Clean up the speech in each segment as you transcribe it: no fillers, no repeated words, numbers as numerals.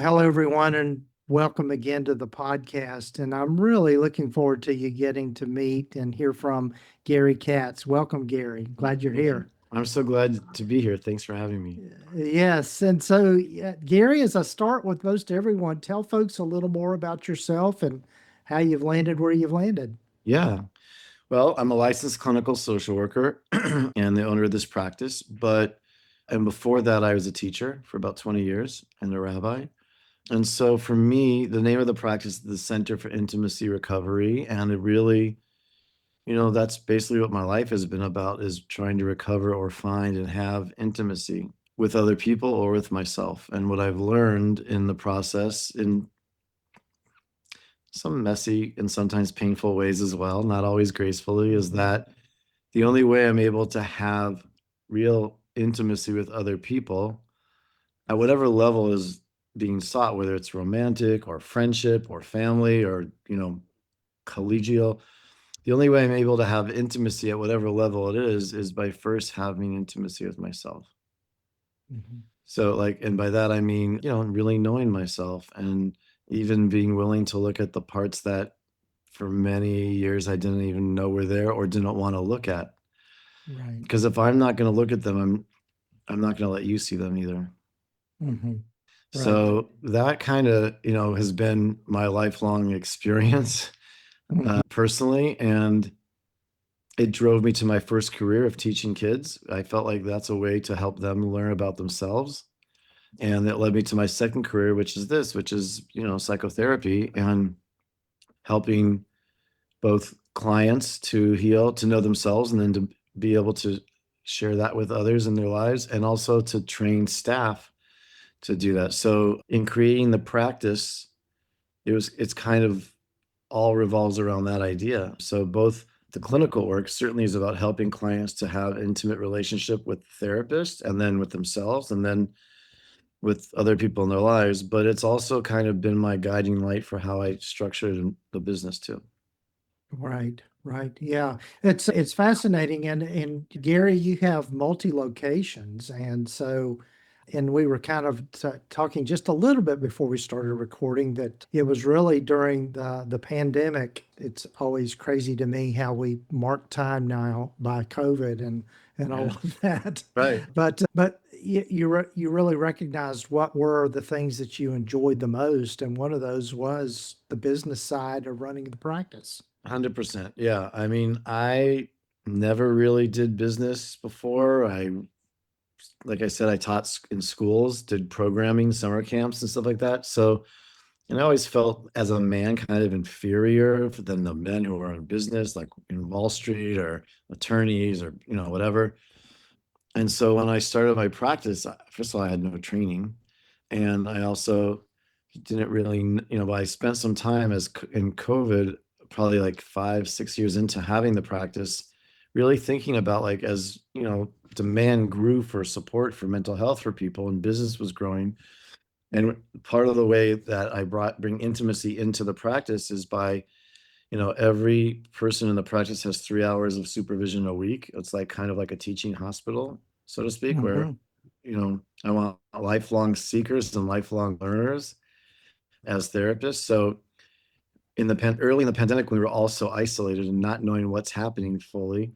Hello, everyone, and welcome again to the podcast. And I'm really looking forward to you getting to meet and hear from Gary Katz. Welcome, Gary. Glad you're Thank you. here. I'm so glad to be here. Thanks for having me. Yes. And so, yeah, Gary, as I start with most everyone, tell folks a little more about yourself and how you've landed where you've landed. Yeah. Well, I'm a licensed clinical social worker and the owner of this practice. And before that, I was a teacher for about 20 years and a rabbi. And so for me, the name of the practice is the Center for Intimacy Recovery. And it really, that's basically what my life has been about, is trying to recover or find and have intimacy with other people or with myself. And what I've learned in the process, in some messy and sometimes painful ways as well, not always gracefully, is that the only way I'm able to have real intimacy with other people at whatever level is being sought, whether it's romantic or friendship or family or, collegial, the only way I'm able to have intimacy at whatever level it is by first having intimacy with myself. Mhm. So, like, and by that I mean, really knowing myself and even being willing to look at the parts that for many years I didn't even know were there or didn't want to look at. Right. Because if I'm not going to look at them, I'm not going to let you see them either. Hmm. Right. So that kind of, has been my lifelong experience Hmm. personally. And it drove me to my first career of teaching kids. I felt like that's a way to help them learn about themselves. And it led me to my second career, which is, psychotherapy and helping both clients to heal, to know themselves, and then to be able to share that with others in their lives, and also to train staff to do that. So in creating the practice, it's kind of all revolves around that idea. So both the clinical work certainly is about helping clients to have intimate relationship with therapists and then with themselves and then with other people in their lives, but it's also kind of been my guiding light for how I structured the business too. Right, right. Yeah. It's fascinating. And Gary, you have multi locations. And we were kind of talking just a little bit before we started recording that it was really during the pandemic. It's always crazy to me how we mark time now by COVID and all Yeah. of that. Right. But you really recognized what were the things that you enjoyed the most, and one of those was the business side of running the practice. 100%. Yeah. I mean, I never really did business before. Like I said, I taught in schools, did programming, summer camps, and stuff like that. So, and I always felt as a man kind of inferior than the men who were in business, like in Wall Street or attorneys or, whatever. And so when I started my practice, first of all, I had no training. And I also didn't really, but I spent some time in COVID, probably like 5, 6 years into having the practice, really thinking about, like, as, demand grew for support for mental health for people and business was growing. And part of the way that bring intimacy into the practice is by, every person in the practice has 3 hours of supervision a week. It's like kind of like a teaching hospital, so to speak, where, Hmm. I want lifelong seekers and lifelong learners as therapists. So early in the pandemic, when we were all so isolated and not knowing what's happening fully,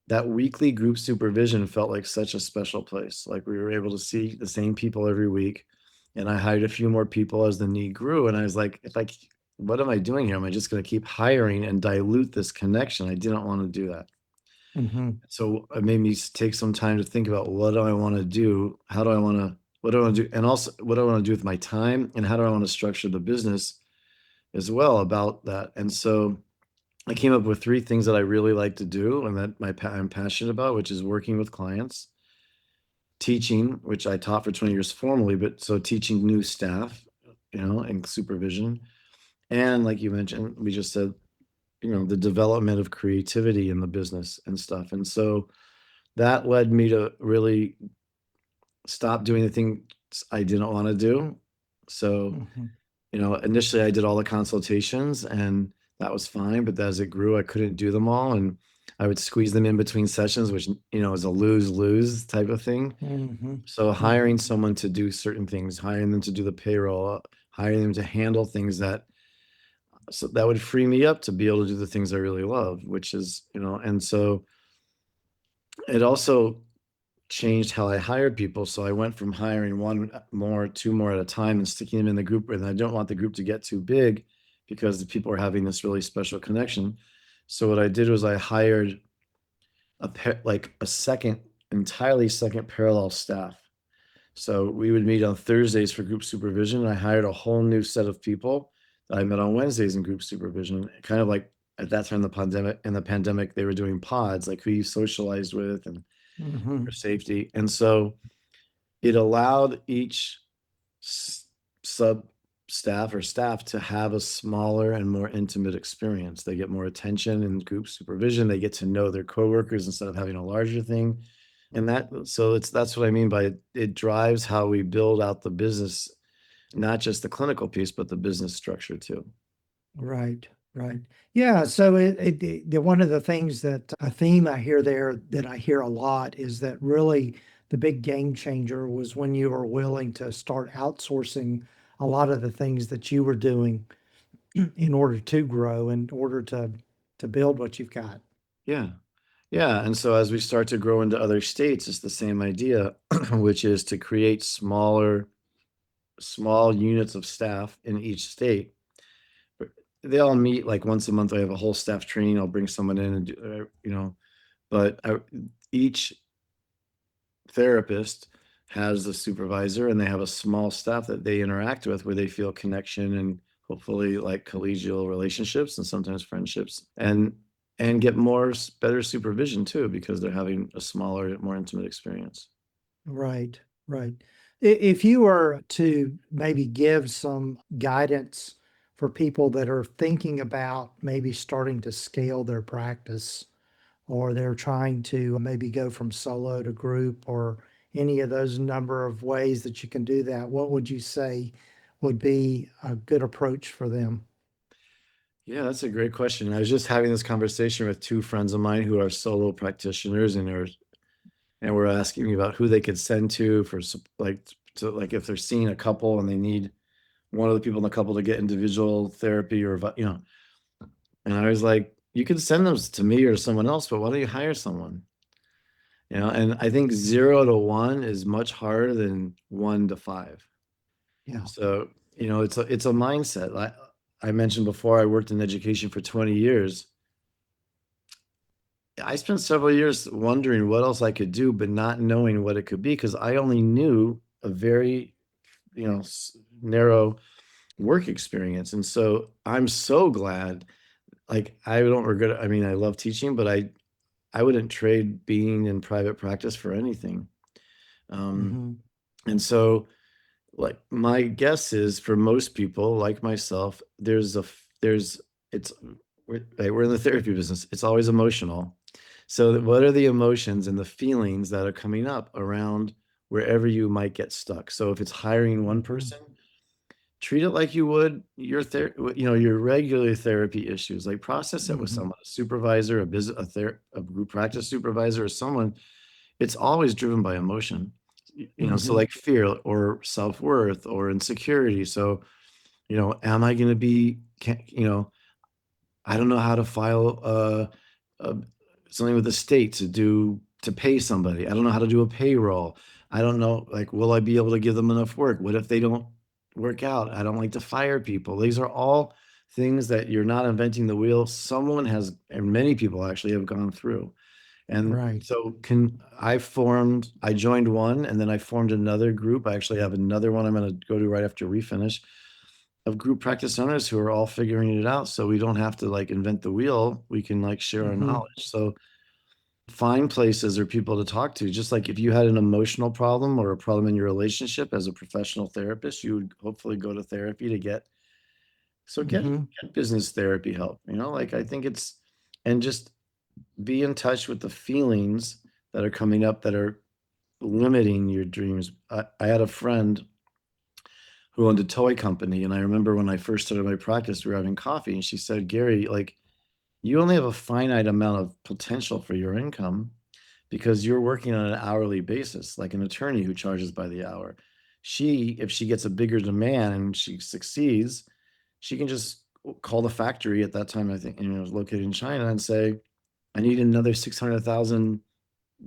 that weekly group supervision felt like such a special place. Like we were able to see the same people every week. And I hired a few more people as the need grew. And I was like, what am I doing here? Am I just going to keep hiring and dilute this connection? I didn't want to do that. Hmm. So it made me take some time to think about, what do I want to do? How do I want to, what do I want to do? And also, what do I want to do with my time? And how do I want to structure the business as well about that? And so I came up with three things that I really like to do and that I'm passionate about, which is working with clients, teaching, which I taught for 20 years formally, but so teaching new staff, and supervision. And like you mentioned, we just said, the development of creativity in the business and stuff. And so that led me to really stop doing the things I didn't want to do. So, Hmm. initially I did all the consultations and that was fine. But as it grew, I couldn't do them all. And I would squeeze them in between sessions, which, is a lose-lose type of thing. Mm-hmm. So hiring Mm-hmm. someone to do certain things, hiring them to do the payroll, hiring them to handle things that would free me up to be able to do the things I really love, which is, and so it also changed how I hired people. So I went from hiring two more at a time and sticking them in the group. And I don't want the group to get too big because the people are having this really special connection. So what I did was I hired like a entirely second parallel staff. So we would meet on Thursdays for group supervision. And I hired a whole new set of people that I met on Wednesdays in group supervision. Kind of like at that time, the pandemic, they were doing pods, like who you socialized with and Mm-hmm. for safety. And so it allowed each sub staff or staff to have a smaller and more intimate experience. They get more attention in group supervision. They get to know their coworkers instead of having a larger thing. And that's what I mean by it drives how we build out the business, not just the clinical piece, but the business structure too. Right, right. Yeah, so one of the things that a theme I hear there that I hear a lot is that really the big game changer was when you were willing to start outsourcing a lot of the things that you were doing in order to grow, in order to build what you've got. Yeah. Yeah. And so as we start to grow into other states, it's the same idea, which is to create small units of staff in each state. They all meet like once a month. I have a whole staff training. I'll bring someone in and do, but each therapist has the supervisor and they have a small staff that they interact with where they feel connection and hopefully like collegial relationships and sometimes friendships and get better supervision too because they're having a smaller, more intimate experience. Right, right. If you were to maybe give some guidance for people that are thinking about maybe starting to scale their practice, or they're trying to maybe go from solo to group, or any of those number of ways that you can do that, what would you say would be a good approach for them? Yeah, that's a great question. I was just having this conversation with two friends of mine who are solo practitioners and were asking me about who they could send to like if they're seeing a couple and they need one of the people in the couple to get individual therapy and I was like, you can send them to me or someone else, but why don't you hire someone? And I think 0 to 1 is much harder than 1 to 5. Yeah. So, it's a mindset. I mentioned before I worked in education for 20 years. I spent several years wondering what else I could do, but not knowing what it could be because I only knew a very, narrow work experience. And so I'm so glad, like, I don't regret it. I mean, I love teaching, but I wouldn't trade being in private practice for anything. Um, Hmm. and so, like, my guess is for most people like myself, it's, we're in the therapy business. It's always emotional. So, what are the emotions and the feelings that are coming up around wherever you might get stuck? So, if it's hiring one Hmm. person, treat it like you would your regular therapy issues. Like process it with Hmm. someone, a supervisor, a group practice supervisor, or someone. It's always driven by emotion. So Hmm. like fear or self-worth or insecurity. So, am I going to be, I don't know how to file a something with the state to pay somebody. I don't know how to do a payroll. I don't know, like, will I be able to give them enough work? What if they don't work out? I don't like to fire people. These are all things that you're not inventing the wheel. Someone has, and many people actually have gone through. And Right. so I joined one and then I formed another group. I actually have another one I'm going to go to right after we finish of group practice owners who are all figuring it out. So we don't have to like invent the wheel. We can like share our Hmm. knowledge. So find places or people to talk to. Just like if you had an emotional problem or a problem in your relationship as a professional therapist, you would hopefully go to therapy to Hmm. get business therapy help. Like I think and just be in touch with the feelings that are coming up that are limiting your dreams. I had a friend who owned a toy company. And I remember when I first started my practice, we were having coffee and she said, Gary, like, you only have a finite amount of potential for your income because you're working on an hourly basis, like an attorney who charges by the hour. If she gets a bigger demand and she succeeds, she can just call the factory at that time, I think, it was located in China, and say, I need another 600,000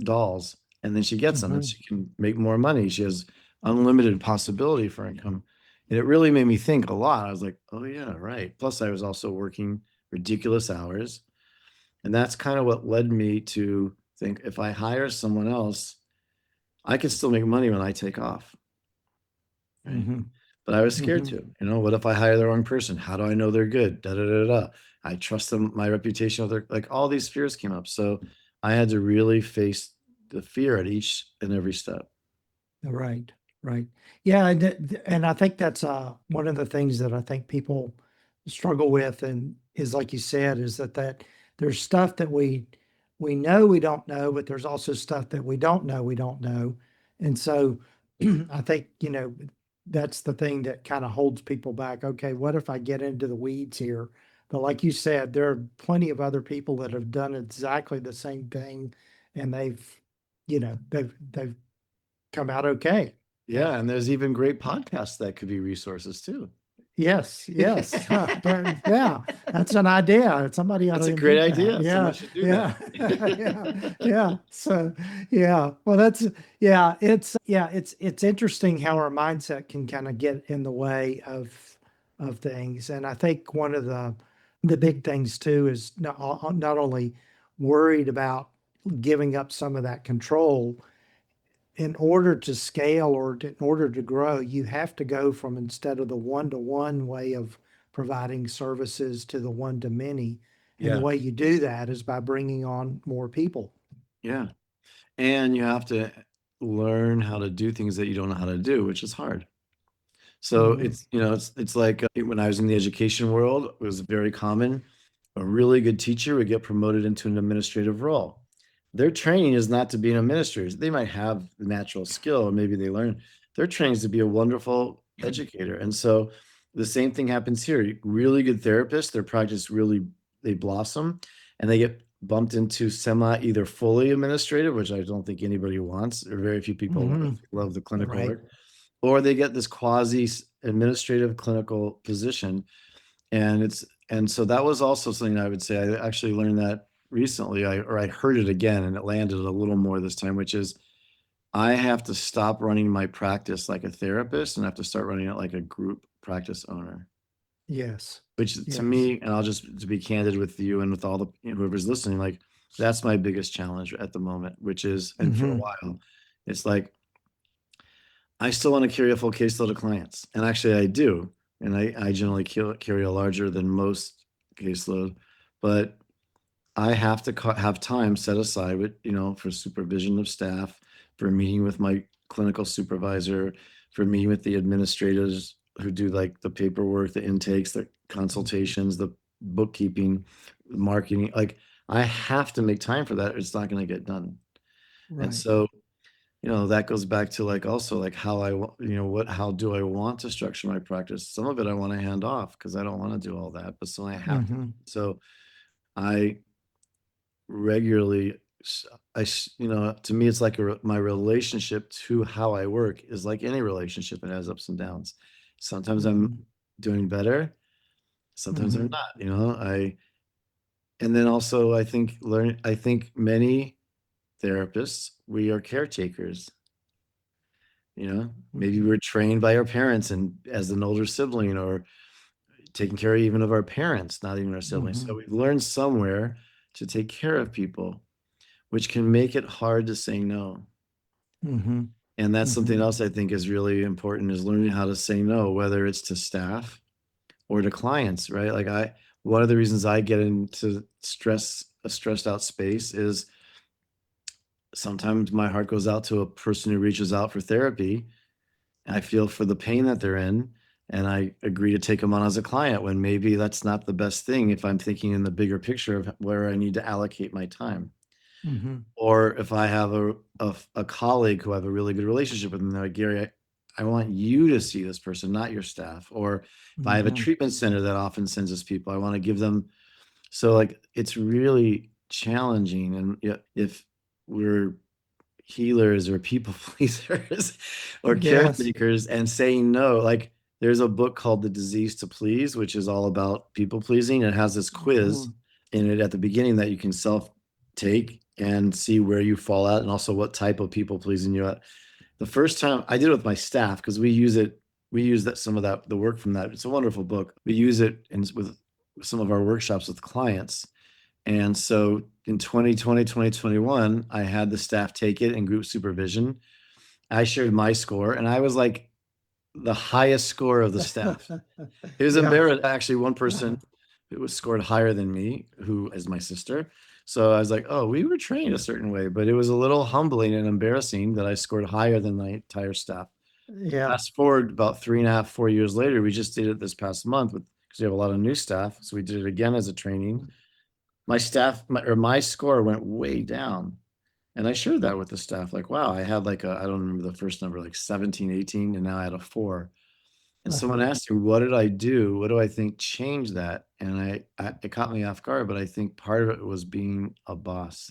dolls. And then she gets them and Hmm. she can make more money. She has unlimited possibility for income. And it really made me think a lot. I was like, oh, yeah, right. Plus, I was also working ridiculous hours. And that's kind of what led me to think if I hire someone else, I can still make money when I take off. Right. Hmm. But I was scared Hmm. to, what if I hire the wrong person? How do I know they're good? Da da da da. I trust them, my reputation with their, like all these fears came up. So I had to really face the fear at each and every step. Right, right. Yeah, and I think that's one of the things that I think people struggle with, and is like you said, is that there's stuff that we know we don't know, but there's also stuff that we don't know we don't know. And so I think, that's the thing that kind of holds people back. Okay, what if I get into the weeds here? But like you said, there are plenty of other people that have done exactly the same thing, and they've come out okay. Yeah, and there's even great podcasts that could be resources too. Yes, yes. Yeah, that's an idea. Somebody ought to That's a great invent that. idea. Someone Yeah, should do yeah, that. yeah, yeah. So, yeah. Well, it's interesting how our mindset can kind of get in the way of things. And I think one of the big things too is not only worried about giving up some of that control in order to scale in order to grow, you have to go from instead of the one-to-one way of providing services to the one-to-many. And the Yeah, way you do that is by bringing on more people. yeah. And you have to learn how to do things that you don't know how to do, which is hard. So Hmm. it's like when I was in the education world, it was very common. A really good teacher would get promoted into an administrative role. Their training is not to be an administrator. They might have the natural skill, or maybe they learn. Their training is to be a wonderful educator. And so the same thing happens here. Really good therapists, their practice really they blossom, and they get bumped into semi either fully administrative, which I don't think anybody wants, or very few people Hmm. love the clinical Right. work, or they get this quasi administrative clinical position. And so that was also something I would say. I actually learned that recently. I heard it again, and it landed a little more this time, which is I have to stop running my practice like a therapist and have to start running it like a group practice owner. Yes. Which to Yes. me, and I'll just to be candid with you and with all the whoever's listening, like that's my biggest challenge at the moment, which is, and for a Hmm. while, it's like I still want to carry a full caseload of clients, and actually I do, and I generally carry a larger than most caseload, but I have to have time set aside with, for supervision of staff, for meeting with my clinical supervisor, for meeting with the administrators who do like the paperwork, the intakes, the consultations, the bookkeeping, marketing. Like I have to make time for that. Or it's not going to get done. And Right. so, that goes back to like also like how how do I want to structure my practice? Some of it I want to hand off because I don't want to do all that, but so I have to. Hmm. So I regularly to me it's like my relationship to how I work is like any relationship. It has ups and downs. Sometimes I'm Hmm. doing better, sometimes I'm Hmm. not. I And then also I think many therapists, we are caretakers. Maybe Hmm. we're trained by our parents and as an older sibling, or taking care even of our parents, not even our siblings. So Hmm. we've learned somewhere to take care of people, which can make it hard to say no. Hmm. And that's Hmm. something else I think is really important, is learning how to say no, whether it's to staff or to clients, right? One of the reasons I get into a stressed out space is sometimes my heart goes out to a person who reaches out for therapy. I feel for the pain that they're in, and I agree to take them on as a client when maybe that's not the best thing if I'm thinking in the bigger picture of where I need to allocate my time. Hmm. Or if I have a colleague who I have a really good relationship with, and they're like, Gary, I want you to see this person, not your staff. Or if I have a Hmm. treatment center that often sends us people, I want to give them So like it's really challenging. And if we're healers or people pleasers or Yes. caretakers and saying no, like there's a book called The Disease to Please, which is all about people pleasing. It has this quiz Mhm. in it at the beginning that you can self take and see where you fall out and also what type of people pleasing you're at. The first time I did it with my staff, because we use that some of that the work from that. It's a wonderful book. We use it with some of our workshops with clients. And so in 2020, 2021, I had the staff take it in group supervision. I shared my score and I was like the highest score of the staff. It was Yeah. embarrassing. Actually, one person who was scored higher than me, who is my sister. So I was like, oh, we were trained a certain way, but it was a little humbling and embarrassing that I scored higher than my entire staff. Yeah. Fast forward about 3.5, 4 years later, we just did it this past month because we have a lot of new staff. So we did it again as a training. My staff, my score went way down. And I shared that with the staff, like, wow, I had like I don't remember the first number, like 17, 18, and now I had a 4. And someone Uh-huh. asked me, what did I do? What do I think changed that? And it caught me off guard, but I think part of it was being a boss,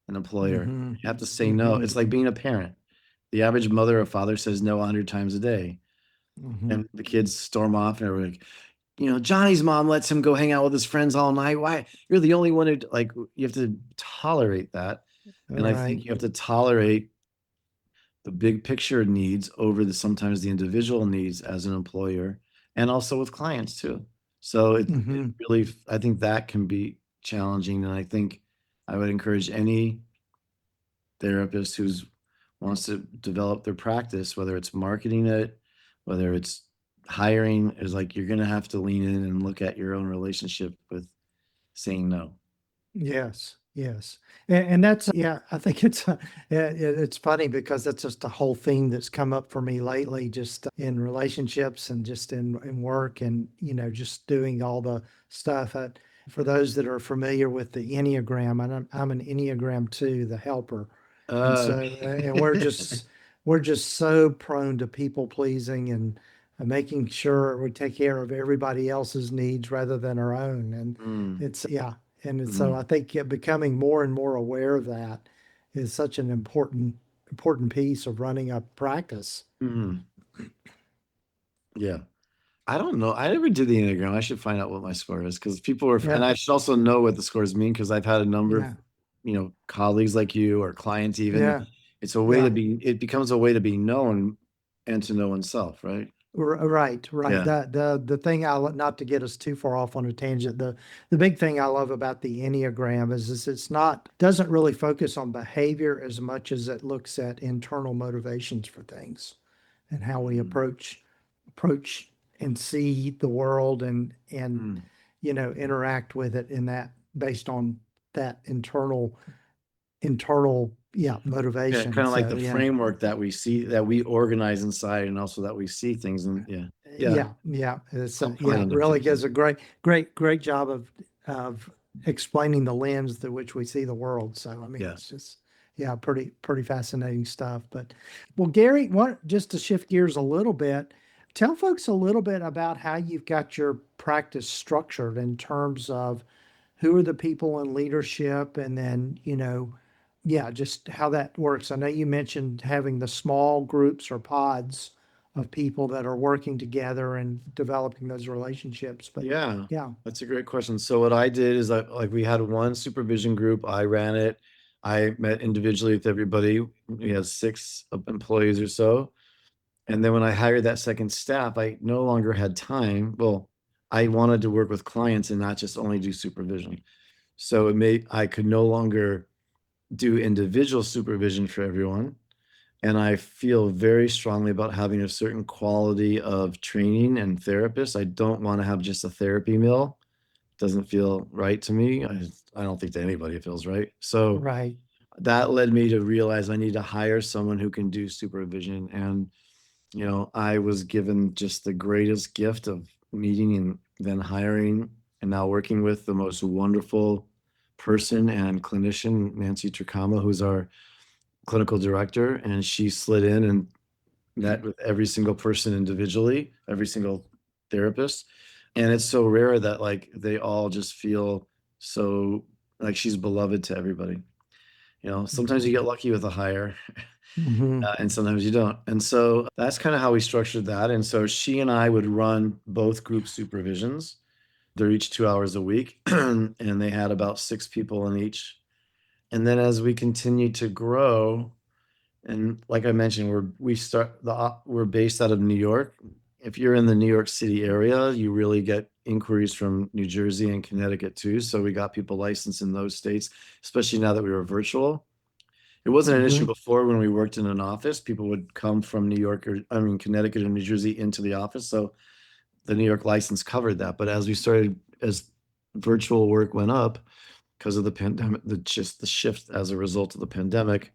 an employer. Hmm. You have to say no. Hmm. It's like being a parent. The average mother or father says no 100 times a day. Hmm. And the kids storm off and are like, Johnny's mom lets him go hang out with his friends all night. Why? You're the only one who, like, you have to tolerate that. All And I right. think you have to tolerate the big picture needs over sometimes the individual needs as an employer and also with clients too. So it Hmm. really, I think that can be challenging. And I think I would encourage any therapist who's wants to develop their practice, whether it's marketing it, whether it's hiring, is like you're going to have to lean in and look at your own relationship with saying no. Yes, yes, and that's yeah. I think it's funny because that's just a whole theme that's come up for me lately, just in relationships and just in work, and just doing all the stuff. For those that are familiar with the Enneagram, I'm an Enneagram 2, the helper, and Uh, so and we're just so prone to people pleasing and making sure we take care of everybody else's needs rather than our own, and mm, it's yeah. So mm, I think becoming more and more aware of that is such an important piece of running a practice. mm, yeah. I don't know. I never did the Enneagram. I should find out what my score is because people were, and Yeah, I should also know what the scores mean because I've had a number of, yeah, colleagues like you or clients even. yeah, It's a way to yeah. it becomes a way to be known and to know oneself, right? Right, right. Yeah. The thing not to get us too far off on a tangent, the big thing I love about the Enneagram is it's not doesn't really focus on behavior as much as it looks at internal motivations for things and how we Mm, approach and see the world and mm. interact with it in that based on that internal yeah Yeah, motivation. kind of like So the yeah. framework that we see that we organize inside and also that we see things and yeah. Yeah. Yeah, yeah, it's I'll find yeah, another really picture. does a great job of explaining the lens through which we see the world. So I mean, Yeah. it's just yeah, pretty fascinating stuff. But well, Gary, what just to shift gears a little bit, tell folks a little bit about how you've got your practice structured in terms of who are the people in leadership, and then yeah, just how that works. I know you mentioned having the small groups or pods of people that are working together and developing those relationships. But Yeah, yeah, that's a great question. So what I did is like we had one supervision group. I ran it. I met individually with everybody. We had 6 employees or so. And then when I hired that second staff, I no longer had time. Well, I wanted to work with clients and not just only do supervision. So I could no longer do individual supervision for everyone. And I feel very strongly about having a certain quality of training and therapists. I don't want to have just a therapy mill. Doesn't feel right to me. I don't think to anybody it feels right. So right. that led me to realize I need to hire someone who can do supervision. And, I was given just the greatest gift of meeting and then hiring and now working with the most wonderful person and clinician, Nancy Tricama, who's our clinical director. And she slid in and met with every single person individually, every single therapist. And it's so rare that like they all just feel So like she's beloved to everybody. You know, sometimes you Mhm. get lucky with a hire, Mhm. and sometimes you don't. And so that's kind of how we structured that. And so she and I would run both group supervisions. They're each 2 hours a week, and they had about 6 people in each. And then as we continued to grow, and like I mentioned, we're based out of New York. If you're in the New York City area, you really get inquiries from New Jersey and Connecticut too. So we got people licensed in those states, especially now that we were virtual. It wasn't an issue Mhm. before when we worked in an office. People would come from New York or I mean Connecticut or New Jersey into the office. So the New York license covered that. But as virtual work went up because of the pandemic, the shift as a result of the pandemic,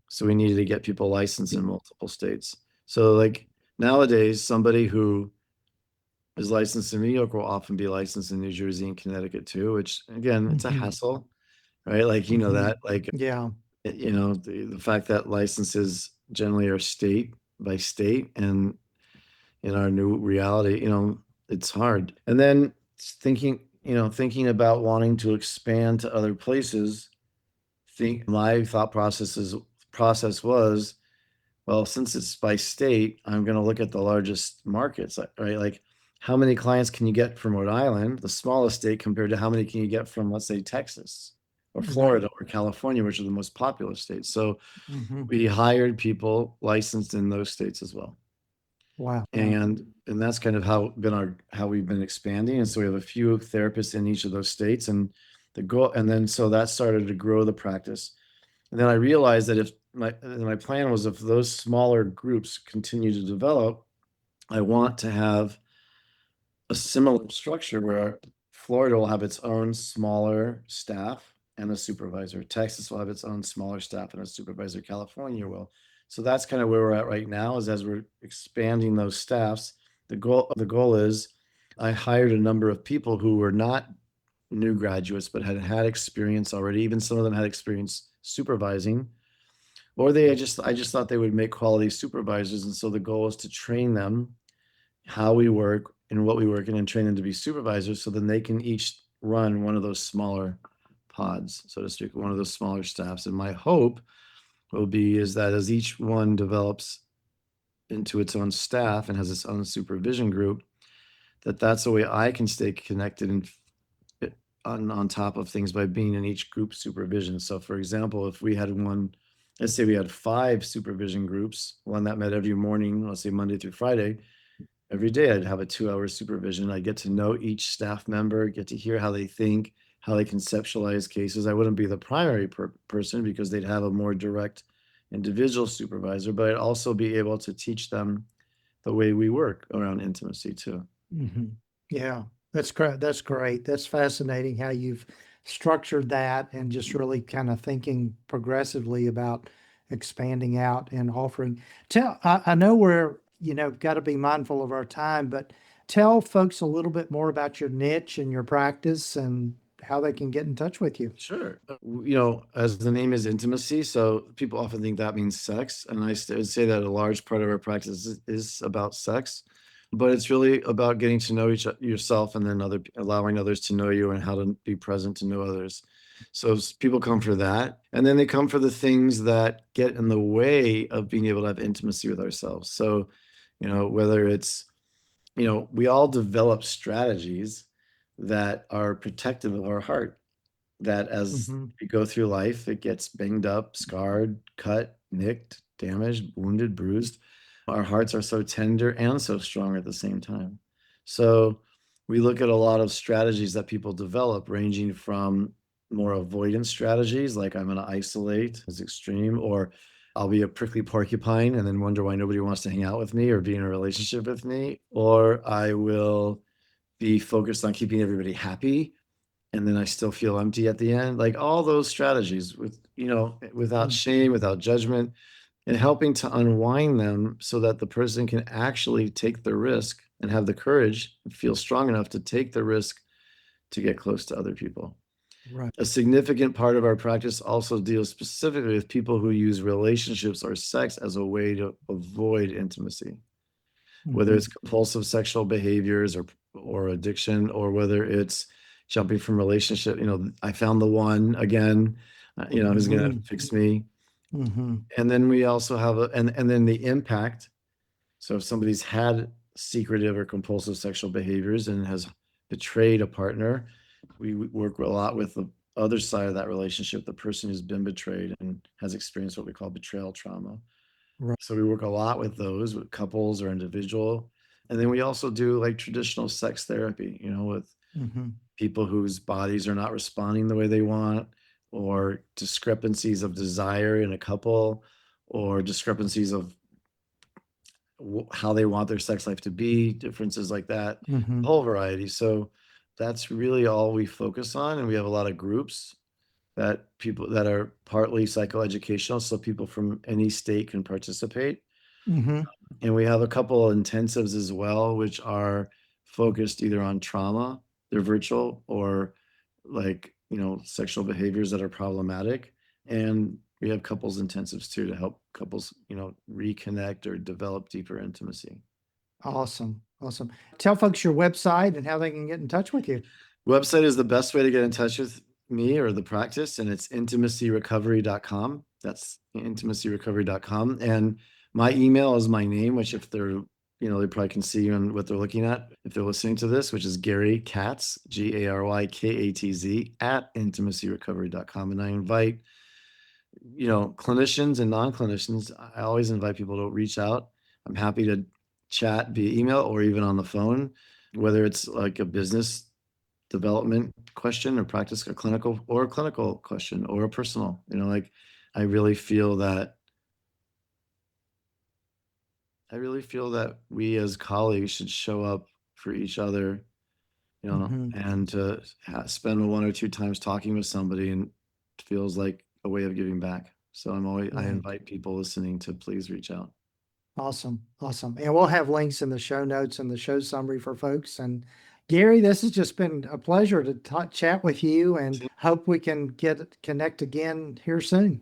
so we needed to get people licensed in multiple states. So like nowadays, somebody who is licensed in New York will often be licensed in New Jersey and Connecticut too, which again, it's a Mhm. hassle, right? Like you know Mhm. that, like Yeah. the fact that licenses generally are state by state, and in our new reality, it's hard. And then thinking about wanting to expand to other places, think my thought process was, well, since it's by state, I'm going to look at the largest markets, right? Like, how many clients can you get from Rhode Island, the smallest state, compared to how many can you get from, let's say, Texas or Right. Florida or California, which are the most populous states? So Mhm. we hired people licensed in those states as well. Wow. And that's kind of how we've been expanding. And so we have a few therapists in each of those states, and then so that started to grow the practice. And then I realized that if my plan was, if those smaller groups continue to develop, I want to have a similar structure where Florida will have its own smaller staff and a supervisor. Texas will have its own smaller staff and a supervisor. California will. So that's kind of where we're at right now, is as we're expanding those staffs. The goal is, I hired a number of people who were not new graduates but had had experience already. Even some of them had experience supervising, or I just thought they would make quality supervisors. And so the goal is to train them how we work and what we work in, and train them to be supervisors, so then they can each run one of those smaller pods, so to speak, one of those smaller staffs. And my hope will be is that as each one develops into its own staff and has its own supervision group, that's the way I can stay connected and on top of things, by being in each group supervision. So for example, if we had one, let's say we had 5 supervision groups, one that met every morning, let's say Monday through Friday. Every day I'd have a 2 hour supervision. I get to know each staff member, get to hear how they think, how they conceptualize cases. I wouldn't be the primary person because they'd have a more direct individual supervisor, but I'd also be able to teach them the way we work around intimacy too. Mhm. Yeah, that's great. That's great. That's fascinating how you've structured that and just really kind of thinking progressively about expanding out and offering. I know we're, got to be mindful of our time, but tell folks a little bit more about your niche and your practice and how they can get in touch with you. Sure. As the name is intimacy, so people often think that means sex. And would say that a large part of our practice is about sex, but it's really about getting to know yourself, and then allowing others to know you, and how to be present to know others. So people come for that. And then they come for the things that get in the way of being able to have intimacy with ourselves. So, whether it's, we all develop strategies that are protective of our heart, that as Hmm. we go through life, it gets banged up, scarred, cut, nicked, damaged, wounded, bruised. Our hearts are so tender and so strong at the same time. So we look at a lot of strategies that people develop, ranging from more avoidance strategies, like I'm going to isolate as extreme, or I'll be a prickly porcupine and then wonder why nobody wants to hang out with me or be in a relationship with me, or I will be focused on keeping everybody happy and then I still feel empty at the end. Like all those strategies without shame, without judgment, and helping to unwind them so that the person can actually take the risk and have the courage and feel strong enough to take the risk to get close to other people. Right. A significant part of our practice also deals specifically with people who use relationships or sex as a way to avoid intimacy, whether Hmm. it's compulsive sexual behaviors or addiction, or whether it's jumping from relationship, I found the one again, who's going to Mhm. fix me. Mhm. And then we also have and then the impact. So if somebody's had secretive or compulsive sexual behaviors and has betrayed a partner, we work a lot with the other side of that relationship, the person who's been betrayed and has experienced what we call betrayal trauma. Right. So we work a lot with those, with couples or individual. And then we also do like traditional sex therapy, with Mhm. people whose bodies are not responding the way they want, or discrepancies of desire in a couple, or discrepancies of how they want their sex life to be, differences like that, a Mhm. whole variety. So that's really all we focus on. And we have a lot of groups that people that are partly psychoeducational, so people from any state can participate. Mhm. And we have a couple of intensives as well, which are focused either on trauma, they're virtual, or like, sexual behaviors that are problematic. And we have couples intensives too to help couples, reconnect or develop deeper intimacy. Awesome. Awesome. Tell folks your website and how they can get in touch with you. Website is the best way to get in touch with me or the practice, and it's intimacyrecovery.com. That's intimacyrecovery.com. And my email is my name, which if they're, they probably can see on what they're looking at if they're listening to this, which is Gary Katz, GaryKatz at intimacyrecovery.com. And I invite, clinicians and non-clinicians, I always invite people to reach out. I'm happy to chat via email or even on the phone, whether it's like a business development question or practice a clinical question or a personal, like I really feel that I really feel that we as colleagues should show up for each other, Mhm. and to spend one or two times talking with somebody and it feels like a way of giving back. So I Right. invite people listening to please reach out. Awesome. Awesome. And we'll have links in the show notes and the show summary for folks. And Gary, this has just been a pleasure to chat with you and hope we can connect again here soon.